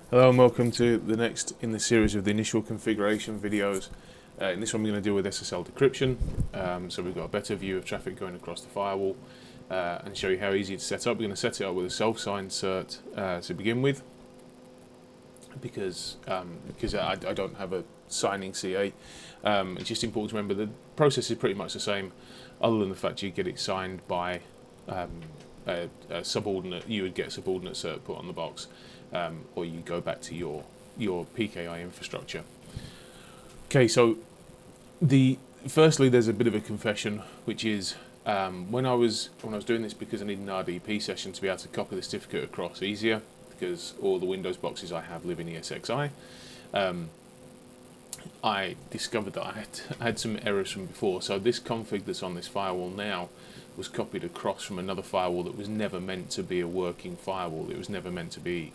Hello and welcome to the next in the series of the initial configuration videos. In this one we're going to deal with SSL decryption, so we've got a better view of traffic going across the firewall and show you how easy it's set up. We're going to set it up with a self-signed cert to begin with because I don't have a signing CA. It's just important to remember the process is pretty much the same, other than the fact you get it signed by a subordinate. You would get a subordinate cert put on the box. Or you go back to your PKI infrastructure. Okay, so firstly there's a bit of a confession, which is when I was doing this, because I need an RDP session to be able to copy the certificate across easier, because all the Windows boxes I have live in ESXi. I discovered that I had some errors from before. So this config that's on this firewall now was copied across from another firewall that was never meant to be a working firewall. It was never meant to be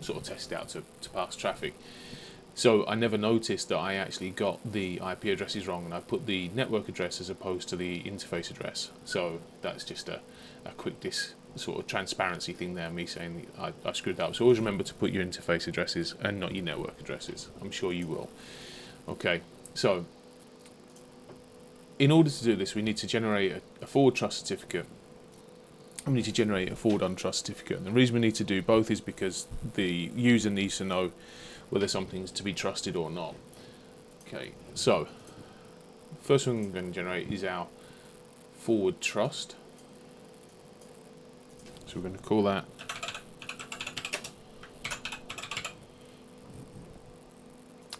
sort of tested out to pass traffic. So I never noticed that I actually got the IP addresses wrong, and I put the network address as opposed to the interface address. So that's just a quick sort of transparency thing there, me saying I screwed that up. So always remember to put your interface addresses and not your network addresses. I'm sure you will. Okay, so in order to do this, we need to generate a forward trust certificate. We need to generate a forward untrust certificate. And the reason we need to do both is because the user needs to know whether something's to be trusted or not. Okay, so first one we're going to generate is our forward trust. So we're going to call that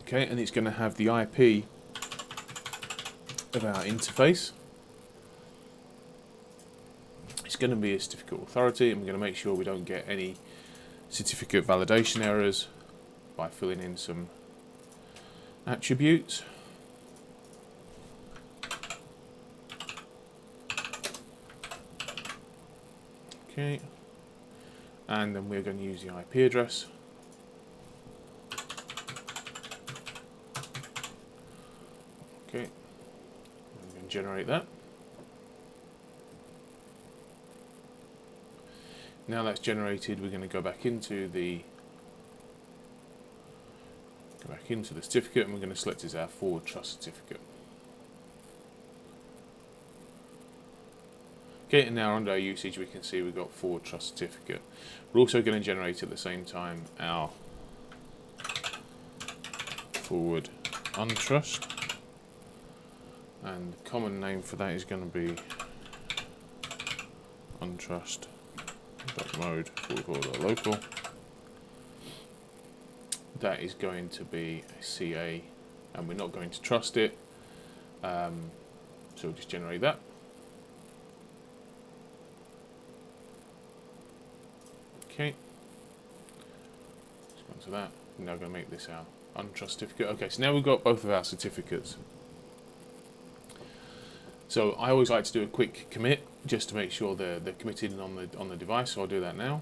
okay, and it's going to have the IP of our interface. It's going to be a certificate authority, and we're going to make sure we don't get any certificate validation errors by filling in some attributes. Okay, and then we're going to use the IP address. Okay, I'm going to generate that. Now that's generated, we're going to go back into the certificate, and we're going to select as our forward trust certificate. Okay, and now under our usage we can see we've got forward trust certificate. We're also going to generate at the same time our forward untrust, and the common name for that is going to be untrust.mode/local. That is going to be a CA, and we're not going to trust it, so we'll just generate that. Okay, respond to that. We're now going to make this our untrust certificate. Okay, so now we've got both of our certificates. So I always like to do a quick commit just to make sure they're committed on the device. So I'll do that now.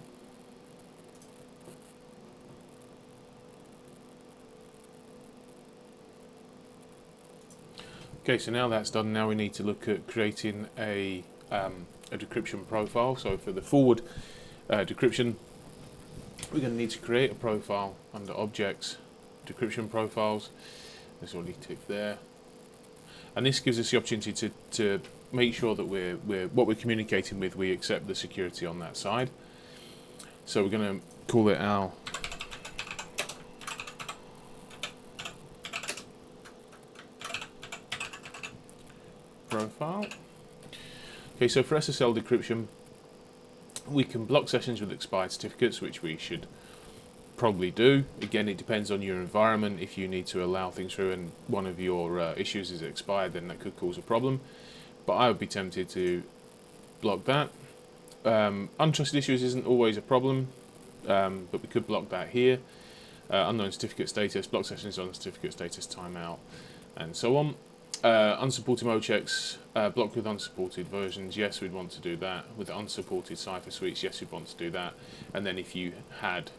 Okay, so now that's done. Now we need to look at creating a decryption profile. So for the forward decryption, we're going to need to create a profile under Objects, Decryption Profiles. There's already ticked there, and this gives us the opportunity to make sure that what we're communicating with, we accept the security on that side. So we're going to call it our profile. Okay, so for SSL decryption, we can block sessions with expired certificates, which we should probably do. Again, it depends on your environment. If you need to allow things through and one of your issues is expired, then that could cause a problem. But I would be tempted to block that. Untrusted issues isn't always a problem, but we could block that here. Unknown certificate status, block sessions on certificate status timeout, and so on. Unsupported mode checks, block with unsupported versions, yes, we'd want to do that. With unsupported cipher suites, yes, we'd want to do that. And then if you had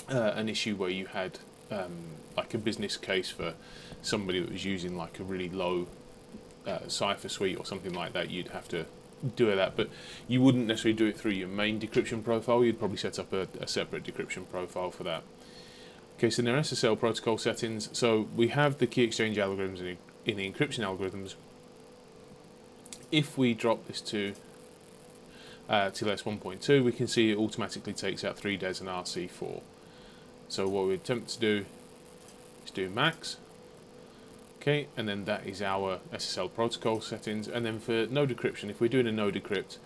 an issue where you had like a business case for somebody that was using like a really low cipher suite or something like that, you'd have to do that, but you wouldn't necessarily do it through your main decryption profile. You'd probably set up a separate decryption profile for that. Okay, so in our SSL protocol settings, so we have the key exchange algorithms in the encryption algorithms. If we drop this to TLS 1.2, we can see it automatically takes out 3DES and RC4. So what we attempt to do is do max. Okay, and then that is our SSL protocol settings. And then for no decryption, if we're doing a no decrypt,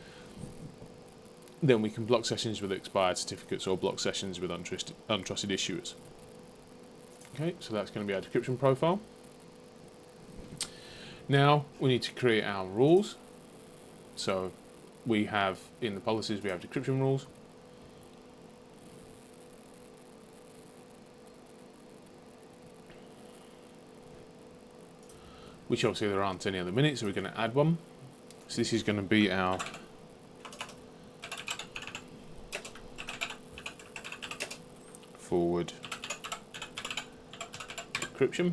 then we can block sessions with expired certificates or block sessions with untrusted issuers. Okay, so that's going to be our decryption profile. Now we need to create our rules. So we have, in the policies, we have decryption rules. Which obviously there aren't any at the minute, so we're going to add one. So this is going to be our forward decryption.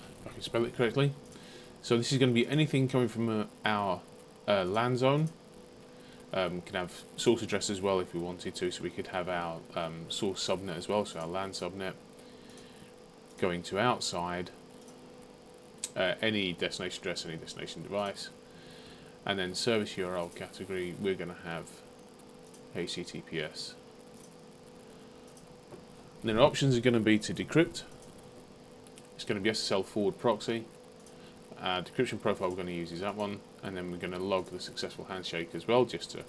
If I can spell it correctly. So this is going to be anything coming from our LAN zone. Can have source address as well if we wanted to, so we could have our source subnet as well, so our LAN subnet going to outside any destination address, any destination device, and then service URL category we're going to have HTTPS. And then our options are going to be to decrypt. It's going to be SSL forward proxy. Decryption profile we're going to use is that one, and then we're going to log the successful handshake as well, just to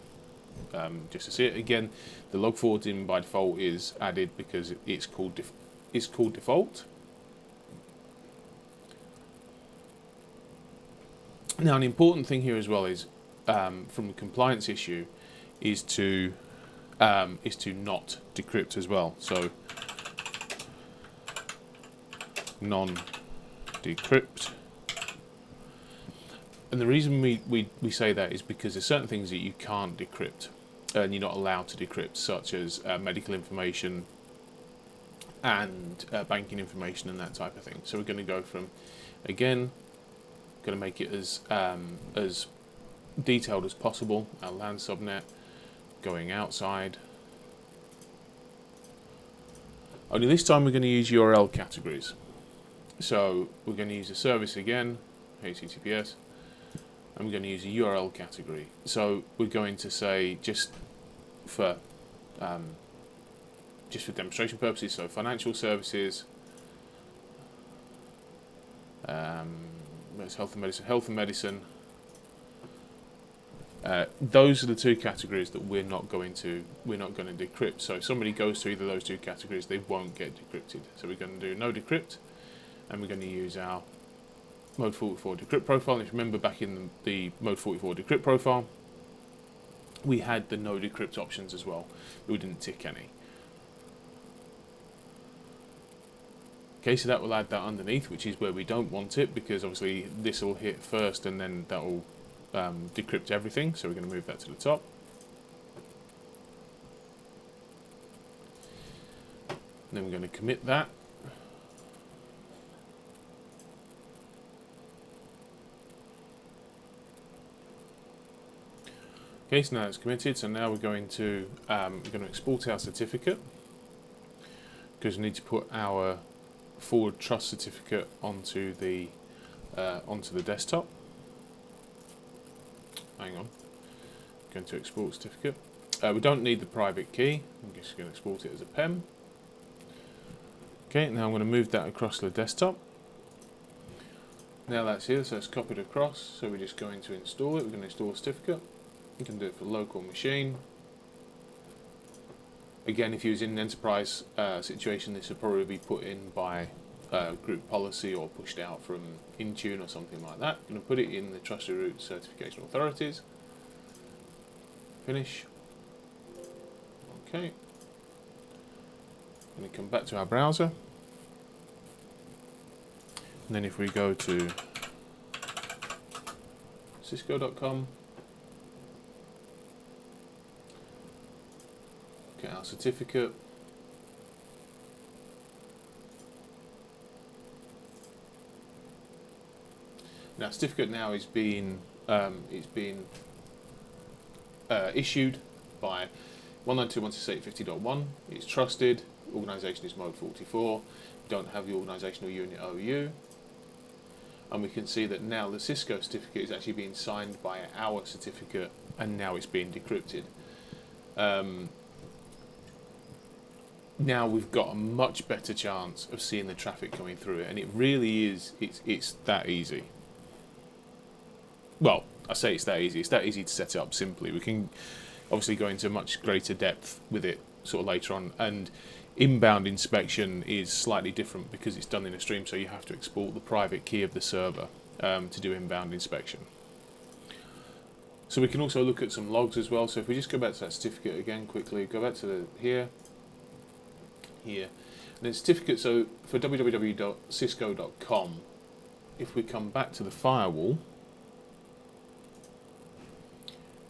see it. Again, the log forwarding by default is added because it's called default. Now, an important thing here as well is from a compliance issue is to not decrypt as well. So non-decrypt. And the reason we say that is because there's certain things that you can't decrypt and you're not allowed to decrypt, such as medical information and banking information and that type of thing. So we're going to go from, again, going to make it as detailed as possible. Our LAN subnet going outside. Only this time we're going to use URL categories. So we're going to use the service again, HTTPS. And we're going to use a URL category. So we're going to say just for demonstration purposes. So financial services, there's health and medicine. Those are the two categories that we're not going to decrypt. So if somebody goes to either of those two categories, they won't get decrypted. So we're going to do no decrypt, and we're going to use our Mode 44 decrypt profile. And if you remember back in the Mode 44 decrypt profile, we had the no decrypt options as well. We didn't tick any. Okay, so that will add that underneath, which is where we don't want it, because obviously this will hit first and then that will decrypt everything. So we're going to move that to the top. And then we're going to commit that. Okay, so now it's committed. So now we're going to export our certificate, because we need to put our forward trust certificate onto the desktop. Hang on, going to export certificate. We don't need the private key. I'm just going to export it as a PEM. Okay, now I'm going to move that across the desktop. Now that's here, so it's copied across. So we're just going to install it. We're going to install a certificate. You can do it for local machine. Again, if you was in an enterprise situation, this would probably be put in by group policy or pushed out from Intune or something like that. I'm going to put it in the Trusted Root Certification Authorities. Finish. Okay. I'm going to come back to our browser. And then if we go to cisco.com, get our certificate. Now, certificate now is being issued by 192.168.50.1. It's trusted. Organisation is mode 44. You don't have the organisational unit OU. And we can see that now the Cisco certificate is actually being signed by our certificate, and now it's being decrypted. Now we've got a much better chance of seeing the traffic coming through it, and it really is, it's that easy. Well, I say it's that easy to set it up simply. We can obviously go into much greater depth with it sort of later on, and inbound inspection is slightly different because it's done in a stream, so you have to export the private key of the server to do inbound inspection. So we can also look at some logs as well. So if we just go back to that certificate again quickly, go back to here, and then certificate, so for www.cisco.com, if we come back to the firewall,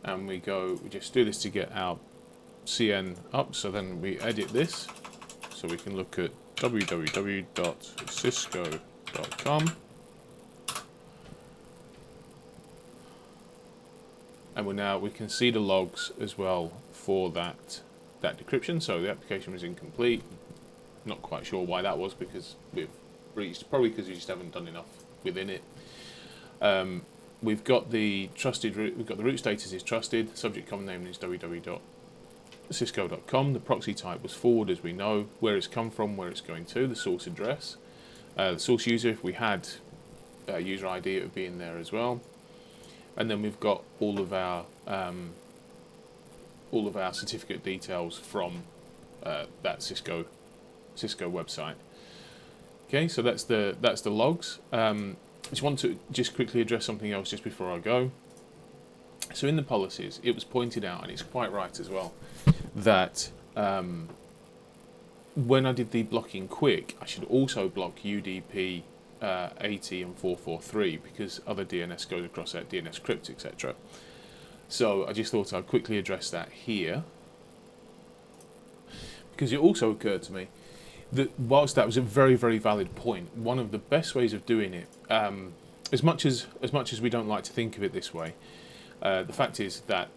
and we just do this to get our CN up, so then we edit this, so we can look at www.cisco.com, and we can see the logs as well for that decryption. So the application was incomplete. Not quite sure why that was, because we've breached, probably because we just haven't done enough within it. We've got the trusted root. We've got the root status is trusted. Subject common name is www.cisco.com. The proxy type was forward, as we know. Where it's come from, where it's going to, the source address, the source user. If we had user ID, it would be in there as well. And then we've got all of our certificate details from that Cisco website. Okay, so that's the logs. I just want to quickly address something else just before I go. So in the policies, it was pointed out, and it's quite right as well, that when I did the blocking quick, I should also block UDP 80 and 443 because other DNS goes across that, DNS crypt, etc. So I just thought I'd quickly address that here, because it also occurred to me that whilst that was a very, very valid point, one of the best ways of doing it, as much as we don't like to think of it this way, the fact is that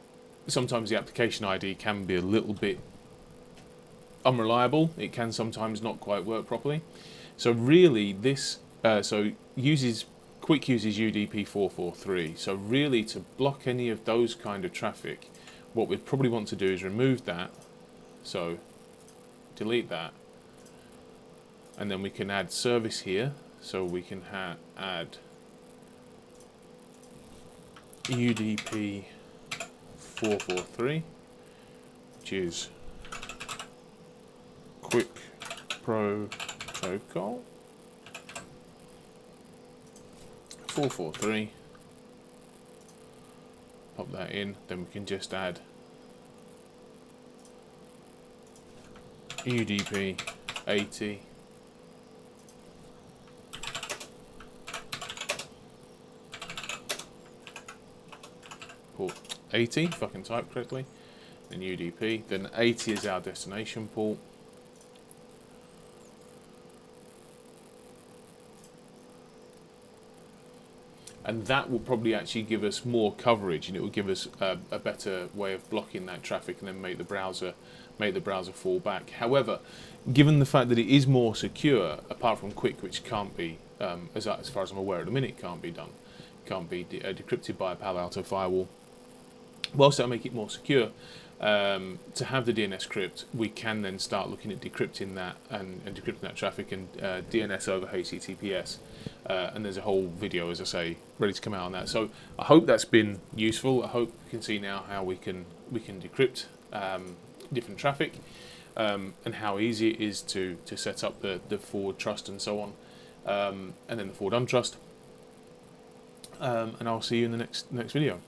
sometimes the application ID can be a little bit unreliable. It can sometimes not quite work properly. So really this Quick uses UDP 443. So really, to block any of those kind of traffic, what we'd probably want to do is remove that. So delete that. And then we can add service here. So we can add UDP 443, which is Quick Protocol 443. Pop that in. Then we can just add UDP 80. Port 80, if I can type correctly, then UDP, then 80 is our destination port. And that will probably actually give us more coverage, and it will give us a better way of blocking that traffic, and then make the browser fall back. However, given the fact that it is more secure, apart from Quick, which can't be, as far as I'm aware at the minute, can't be decrypted by a Palo Alto firewall. Whilst that'll make it more secure, to have the DNS crypt, we can then start looking at decrypting that and decrypting that traffic and DNS over HTTPS. And there's a whole video, as I say, ready to come out on that. So I hope that's been useful. I hope you can see now how we can decrypt different traffic, and how easy it is to set up the forward trust and so on, and then the forward untrust. And I'll see you in the next video.